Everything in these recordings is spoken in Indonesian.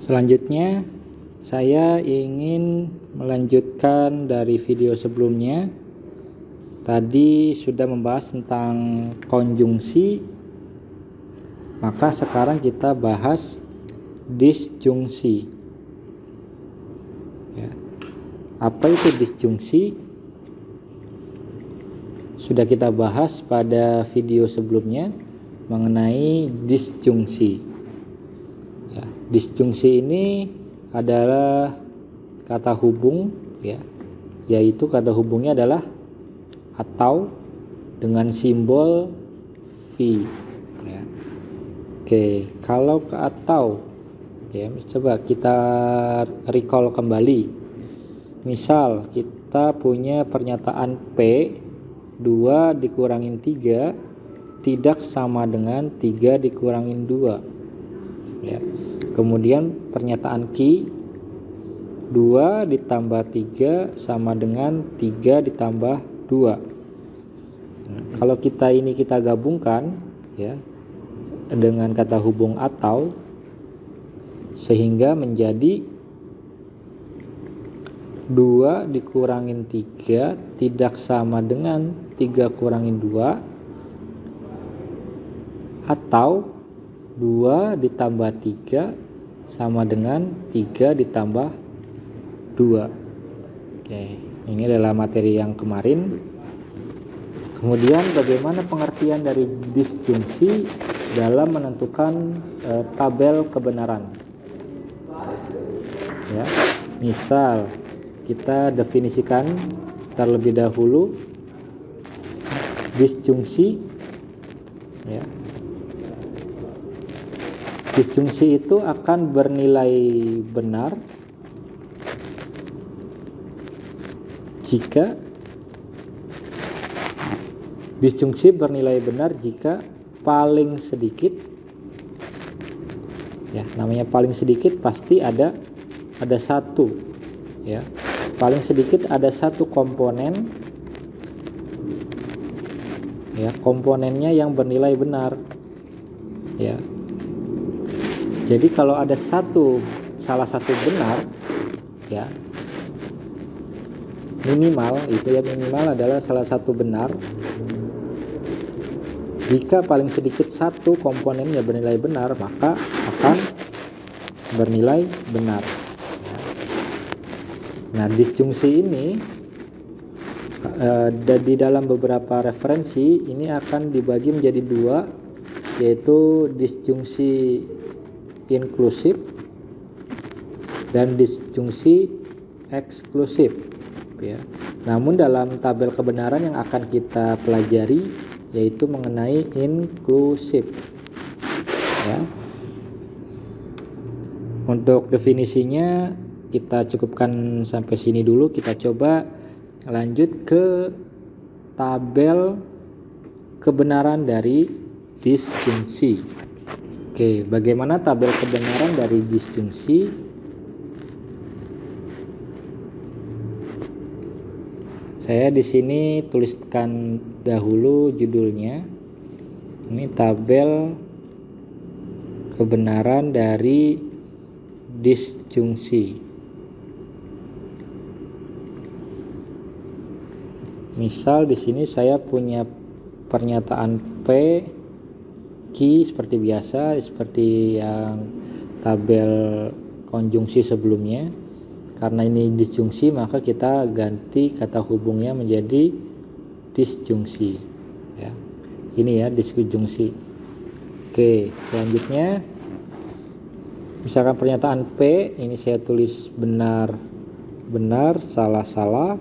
Selanjutnya, saya ingin melanjutkan dari video sebelumnya. Tadi sudah membahas tentang konjungsi, maka sekarang kita bahas disjungsi. Ya. Apa itu disjungsi? Sudah kita bahas pada video sebelumnya mengenai disjungsi. Ya, disjungsi ini adalah kata hubung, ya, yaitu kata hubungnya adalah atau dengan simbol V. Ya. Oke, kalau ke atau, ya, coba kita recall kembali. Misal kita punya pernyataan P 2 dikurangin 3 tidak sama dengan 3 dikurangin 2. Ya. Kemudian pernyataan Q 2 ditambah 3 sama dengan 3 ditambah 2. Kalau kita gabungkan, ya, dengan kata hubung atau, sehingga menjadi 2 dikurangin 3 tidak sama dengan 3 kurangin 2, atau 2 ditambah 3 sama dengan 3 ditambah 2. Oke, ini adalah materi yang kemarin. Kemudian bagaimana pengertian dari disjungsi dalam menentukan tabel kebenaran. Ya, misal kita definisikan terlebih dahulu disjungsi. Ya. Disjungsi itu akan bernilai benar jika paling sedikit, ya, namanya paling sedikit pasti ada satu, ya, paling sedikit ada satu komponen, ya, komponennya yang bernilai benar, ya. Jadi kalau ada salah satu benar, ya, minimal adalah salah satu benar. Jika paling sedikit satu komponennya bernilai benar, maka akan bernilai benar. Nah, disjungsi ini di dalam beberapa referensi ini akan dibagi menjadi dua, yaitu disjungsi inklusif dan disjungsi eksklusif, ya. Namun dalam tabel kebenaran yang akan kita pelajari yaitu mengenai inklusif, ya. Untuk definisinya kita cukupkan sampai sini dulu. Kita coba lanjut ke tabel kebenaran dari disjungsi. Oke, bagaimana tabel kebenaran dari disjungsi? Saya di sini tuliskan dahulu judulnya. Ini tabel kebenaran dari disjungsi. Misal di sini saya punya pernyataan P Q seperti biasa, seperti yang tabel konjungsi sebelumnya. Karena ini disjungsi, maka kita ganti kata hubungnya menjadi disjungsi, ya. Ini ya disjungsi. Oke, selanjutnya misalkan pernyataan P ini saya tulis benar, salah,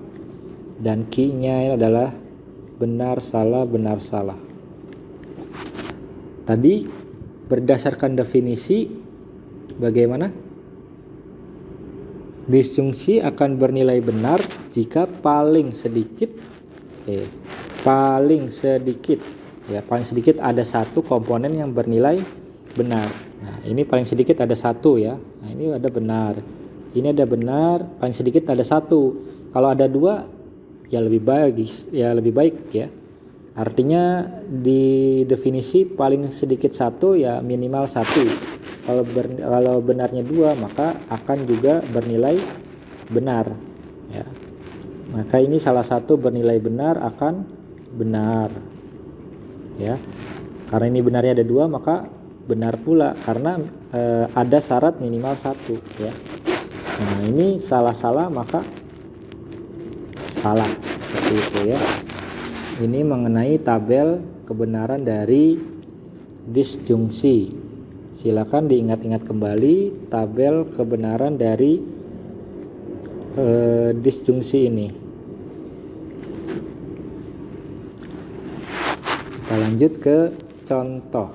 dan Q-nya adalah benar, salah. Tadi berdasarkan definisi bagaimana? Disjungsi akan bernilai benar jika paling sedikit, paling sedikit ada satu komponen yang bernilai benar. Nah, ini paling sedikit ada satu, ya. Nah, ini ada benar, ini ada benar, paling sedikit ada satu. Kalau ada dua, ya lebih baik, ya. Artinya di definisi paling sedikit satu, ya minimal satu. Kalau benarnya 2, maka akan juga bernilai benar ya. Maka ini salah satu bernilai benar akan benar ya. Karena ini benarnya ada 2, maka benar pula karena ada syarat minimal 1 ya. Nah, ini salah-salah maka salah, seperti itu ya. Ini mengenai tabel kebenaran dari disjungsi. Silakan diingat-ingat kembali tabel kebenaran dari disjungsi ini. Kita lanjut ke contoh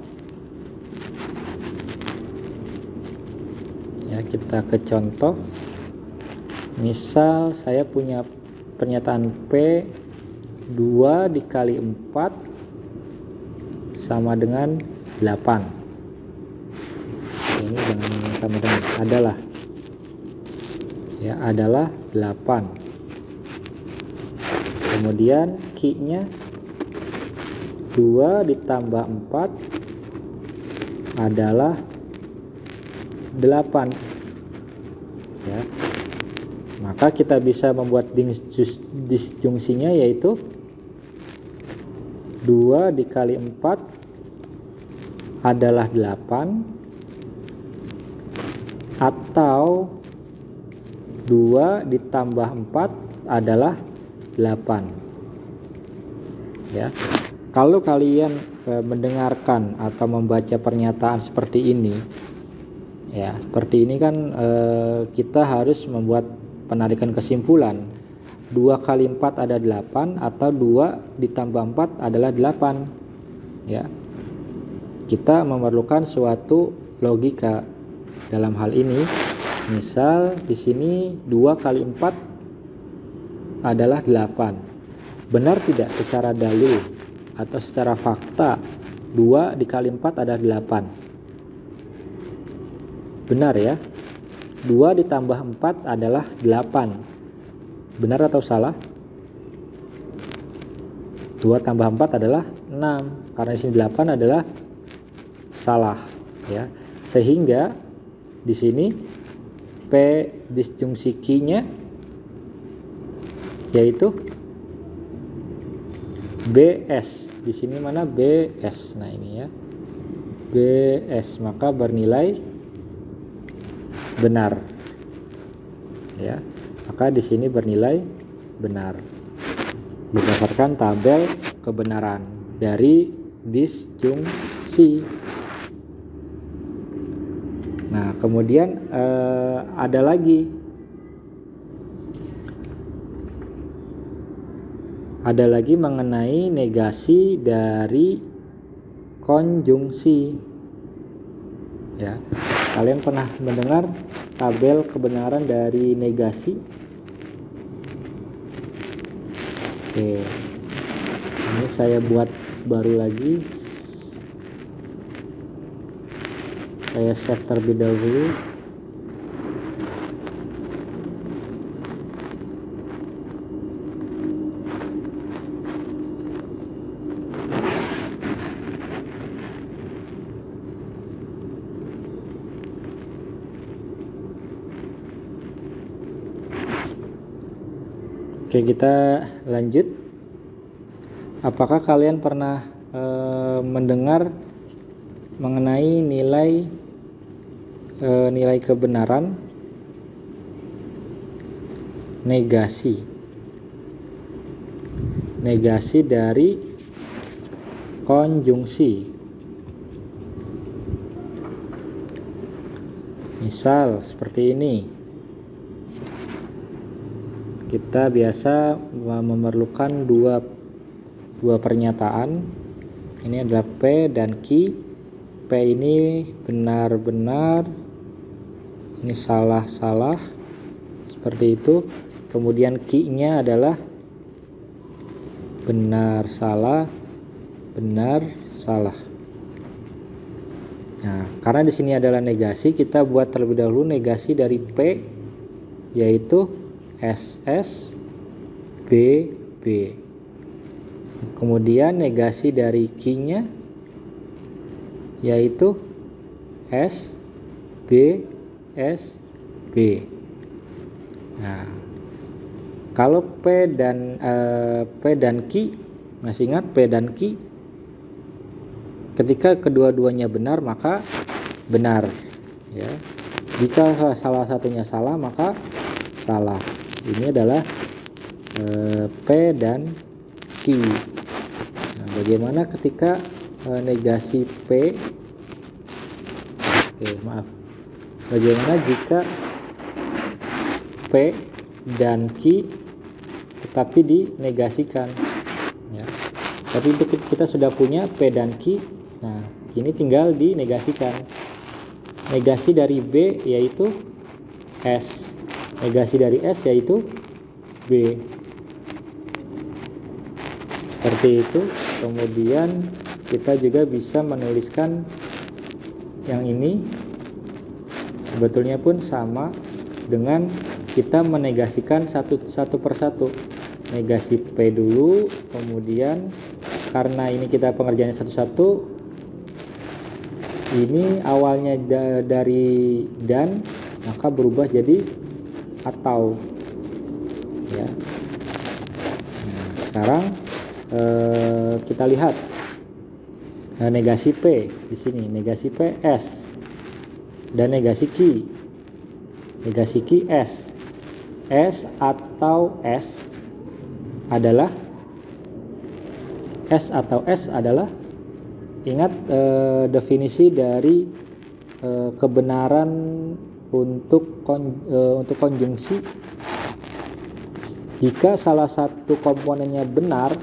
ya. Kita ke contoh. Misal saya punya pernyataan P 2 dikali 4 sama dengan 8. Ini jangan sama dengan adalah ya, adalah 8. Kemudian Q-nya 2 ditambah 4 adalah 8 ya. Maka kita bisa membuat disjungsinya, yaitu 2 dikali 4 adalah 8, atau 2 ditambah 4 adalah 8 ya. Kalau kalian mendengarkan atau membaca pernyataan seperti ini ya, seperti ini kan kita harus membuat penarikan kesimpulan. 2 kali 4 ada 8, atau 2 ditambah 4 adalah 8 ya. Kita memerlukan suatu logika dalam hal ini. Misal di sini 2 kali 4 adalah 8. Benar tidak secara dalil atau secara fakta 2 dikali 4 adalah 8? Benar ya. 2 ditambah 4 adalah 8. Benar atau salah? 2 tambah 4 adalah 6. Karena di sini 8 adalah salah ya. Sehingga di sini P disjungsi Q-nya yaitu BS. Di sini mana BS? Nah, ini ya. BS, maka bernilai benar. Ya. Maka di sini bernilai benar. Berdasarkan tabel kebenaran dari disjungsi. Nah, kemudian ada lagi mengenai negasi dari konjungsi ya. Kalian pernah mendengar tabel kebenaran dari negasi? Oke, ini saya buat baru lagi. Saya save terlebih dahulu. Oke, kita lanjut. Apakah kalian pernah mendengar mengenai nilai kebenaran negasi dari konjungsi? Misal seperti ini. Kita biasa memerlukan dua pernyataan. Ini adalah P dan Q. P ini benar-benar, ini salah-salah, seperti itu. Kemudian Q-nya adalah benar-salah, benar-salah. Nah, karena di sini adalah negasi, kita buat terlebih dahulu negasi dari P, yaitu SS BB. Kemudian negasi dari Q-nya yaitu S B, S, B. Nah, kalau P dan Q, masih ingat P dan Q? Ketika kedua-duanya benar maka benar, ya. Jika salah satunya salah maka salah. Ini adalah P dan Q. Nah, bagaimana ketika negasi P? Bagaimana jika P dan Q tetapi dinegasikan, ya. Tapi itu kita sudah punya P dan Q. Nah, kini tinggal dinegasikan. Negasi dari B yaitu S, negasi dari S yaitu B. Seperti itu. Kemudian kita juga bisa menuliskan yang ini, sebetulnya pun sama dengan kita menegasikan satu persatu. Negasi P dulu, kemudian karena ini kita pengerjaannya satu-satu, ini awalnya dari dan, maka berubah jadi atau, ya. Nah, sekarang kita lihat negasi P di sini, negasi P S dan negasi Q. Negasi Q S. S atau S adalah ingat definisi dari kebenaran untuk konjungsi. Jika salah satu komponennya benar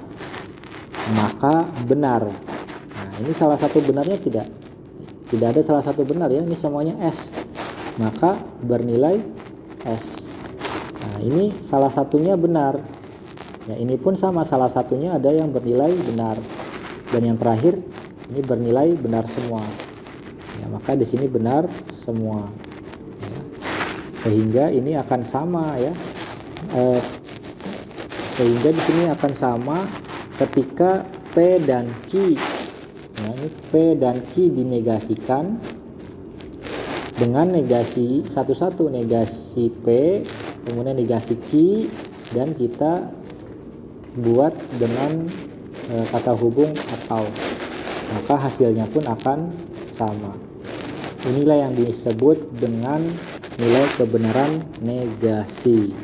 maka benar. Nah, ini salah satu benarnya tidak ada salah satu benar, ya. Ini semuanya S, maka bernilai S. Nah, ini salah satunya benar, ya. Ini pun sama, salah satunya ada yang bernilai benar, dan yang terakhir ini bernilai benar semua, ya. Maka di sini benar semua, ya. Sehingga ini akan sama, ya. Sehingga di sini akan sama ketika P dan Q. Nah, ini P dan Q dinegasikan dengan negasi satu-satu, negasi P, kemudian negasi Q, dan kita buat dengan kata hubung atau, maka hasilnya pun akan sama. Inilah yang disebut dengan nilai kebenaran negasi.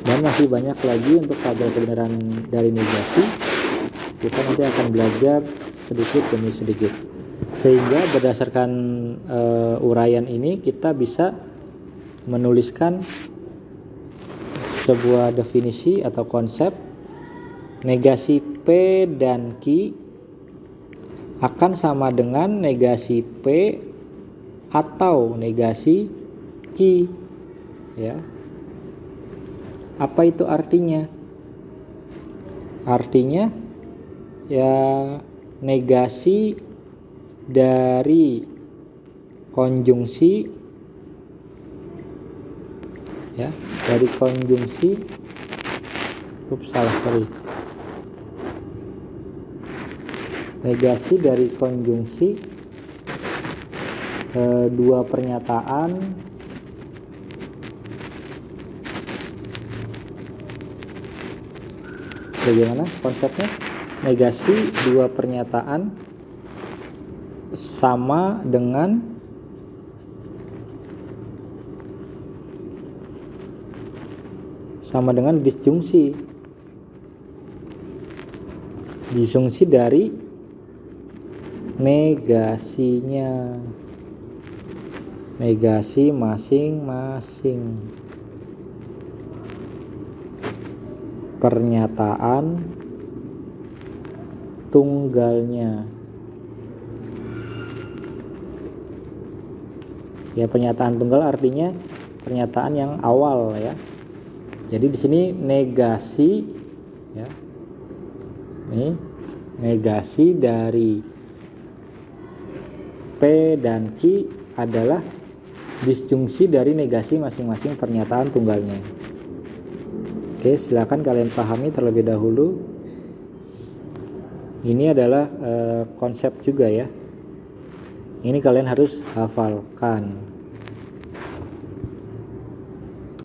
Dan masih banyak lagi untuk pelajaran kebenaran dari negasi. Kita nanti akan belajar sedikit demi sedikit, sehingga berdasarkan uraian ini kita bisa menuliskan sebuah definisi atau konsep. Negasi P dan Q akan sama dengan negasi P atau negasi Q, ya. Apa itu artinya? Artinya, ya, negasi dari konjungsi, ya, dari konjungsi negasi dari konjungsi dua pernyataan bagaimana konsepnya? Negasi dua pernyataan sama dengan disjungsi dari negasinya, negasi masing-masing pernyataan tunggalnya. Ya, pernyataan tunggal artinya pernyataan yang awal, ya. Jadi di sini negasi, ya. Ini negasi dari P dan Q adalah disjungsi dari negasi masing-masing pernyataan tunggalnya. Oke, silakan kalian pahami terlebih dahulu. Ini adalah konsep juga, ya. Ini kalian harus hafalkan.